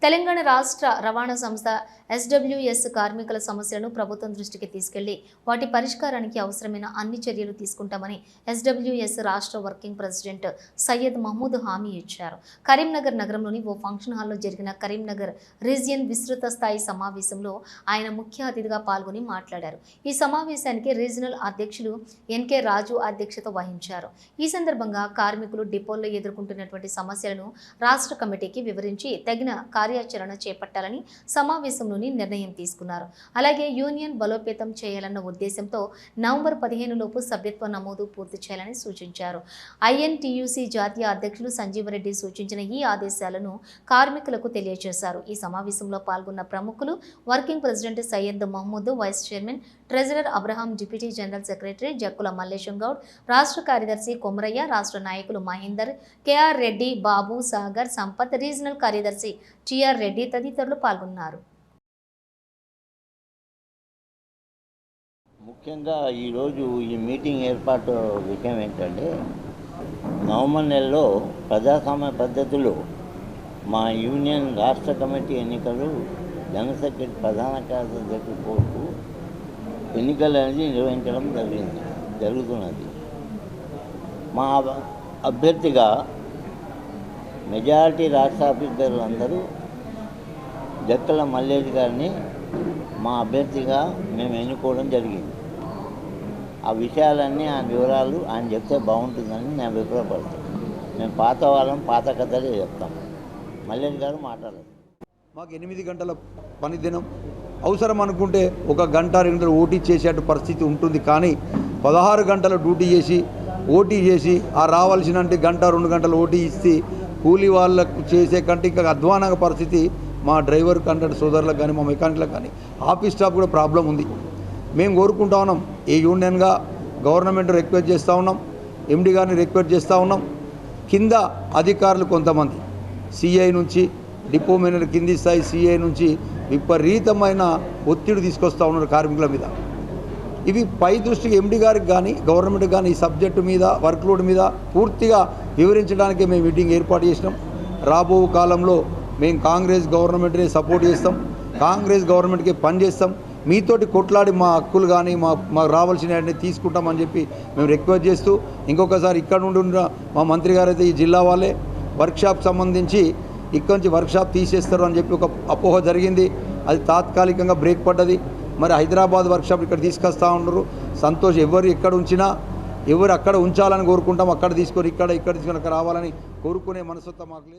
తెలంగాణ రాష్ట్ర రవాణా సంస్థ ఎస్డబ్ల్యూఎస్ కార్మికుల సమస్యలను ప్రభుత్వం దృష్టికి తీసుకెళ్లి వాటి పరిష్కారానికి అవసరమైన అన్ని చర్యలు తీసుకుంటామని ఎస్డబ్ల్యూఎస్ రాష్ట్ర వర్కింగ్ ప్రెసిడెంట్ సయ్యద్ మహమూద్ హామీ ఇచ్చారు. కరీంనగర్ నగరంలోని ఓ ఫంక్షన్ హాల్లో జరిగిన కరీంనగర్ రీజియన్ విస్తృత స్థాయి సమావేశంలో ఆయన ముఖ్య అతిథిగా పాల్గొని మాట్లాడారు. ఈ సమావేశానికి రీజనల్ అధ్యక్షులు ఎన్కే రాజు అధ్యక్షత వహించారు. ఈ సందర్భంగా కార్మికులు డిపోల్లో ఎదుర్కొంటున్నటువంటి సమస్యలను రాష్ట్ర కమిటీకి వివరించి తగిన కార్యాచరణ చేపట్టాలని సమావేశంలోని నిర్ణయం తీసుకున్నారు. అలాగే యూనియన్ బలోపేతం చేయాలన్న ఉద్దేశంతో నవంబర్ 15 లోపు సభ్యత్వ నమోదు పూర్తి చేయాలని సూచించారు. ఐఎన్టీయూసీ జాతీయ అధ్యక్షులు సంజీవరెడ్డి సూచించిన ఈ ఆదేశాలను కార్మికులకు తెలియజేశారు. ఈ సమావేశంలో పాల్గొన్న ప్రముఖులు working president Syed Mahmood, vice chairman treasurer Abraham, deputy general secretary Jakkula Mallesham Goud, రాష్ట్ర కార్యదర్శి కొమరయ్య, రాష్ట్ర నాయకులు మహేందర్, కేఆర్ రెడ్డి, బాబు, సాగర్, సంపత్, రీజనల్ కార్యదర్శి టిఆర్ రెడ్డి తదితరులు పాల్గొన్నారు. ముఖ్యంగా ఈరోజు ఈ మీటింగ్ ఏర్పాటు విషయం ఏంటంటే, నవంబర్ నెలలో ప్రజాస్వామ్య పద్ధతిలో మా యూనియన్ రాష్ట్ర కమిటీ ఎన్నికలు, జనరల్ సెక్రటరీ, ప్రధాన కార్యదర్శి పోస్టు ఎన్నికలు అనేది నిర్వహించడం జరుగుతున్నది. మా అభ్యర్థిగా మెజారిటీ రాష్ట్ర అభ్యర్థులు అందరూ జక్కల మల్లేష్ గారిని మా అభ్యర్థిగా మేము ఎన్నుకోవడం జరిగింది. ఆ విషయాలన్నీ, ఆ వివరాలు ఆయన చెప్తే బాగుంటుందని నేను అభిప్రాయపడతాను. మేము పాత వాళ్ళం, పాత కథలే చెప్తాం. మల్లేష్ గారు మాట్లాడారు. మాకు 8 గంటల పని దినం అవసరం అనుకుంటే 1 గంట 2 గంటలు ఓటీ చేసేట పరిస్థితి ఉంటుంది. కానీ 16 గంటల డ్యూటీ చేసి ఓటీ చేసి ఆ రావాల్సిన గంట 2 గంటలు ఓటీ ఇస్తే కూలీ వాళ్ళకు చేసే కంటే ఇంకా అధ్వానంగా పరిస్థితి మా డ్రైవర్ కండక్టర్ సోదరులకు కానీ, మా మెకానిక్లకు కానీ, ఆఫీస్ స్టాఫ్ కూడా ప్రాబ్లం ఉంది. మేము కోరుకుంటా ఉన్నాం, ఏ యూనియన్గా గవర్నమెంట్ రిక్వెస్ట్ చేస్తూ ఉన్నాం, ఎండి గారిని రిక్వెస్ట్ చేస్తూ ఉన్నాం. కింద అధికారులు కొంతమంది సిఐ నుంచి, డిపో మేనేజర్ కింది స్థాయి సిఐ నుంచి విపరీతమైన ఒత్తిడి తీసుకొస్తూ ఉన్నారు కార్మికుల మీద. ఇవి పై దృష్టికి ఎండి గారికి కానీ, గవర్నమెంట్కి కానీ ఈ సబ్జెక్టు మీద, వర్క్లోడ్ మీద పూర్తిగా వివరించడానికే మేము మీటింగ్ ఏర్పాటు చేసినాం. రాబో కాలంలో మేము కాంగ్రెస్ గవర్నమెంట్ని సపోర్ట్ చేస్తాం, కాంగ్రెస్ గవర్నమెంట్కి పనిచేస్తాం. మీతోటి కొట్లాడి మా హక్కులు కానీ మాకు రావాల్సిన తీసుకుంటామని చెప్పి మేము రిక్వెస్ట్ చేస్తూ, ఇంకొకసారి ఇక్కడ నుండి ఉన్న మా మంత్రి గారు అయితే ఈ జిల్లా వాళ్ళే వర్క్షాప్ సంబంధించి ఇక్కడ నుంచి వర్క్షాప్ తీసేస్తారు అని చెప్పి ఒక అపోహ జరిగింది. అది తాత్కాలికంగా బ్రేక్ పడ్డది. మరి హైదరాబాద్ వర్క్షాప్ ఇక్కడ తీసుకొస్తూ ఉన్నారు. సంతోష్. ఎవరు ఎక్కడ ఉంచినా, ఎవరు అక్కడ ఉంచాలని కోరుకుంటాం, అక్కడ తీసుకొని ఇక్కడ తీసుకొని రావాలని కోరుకునే మనస్తత్వం మాకు లేదు.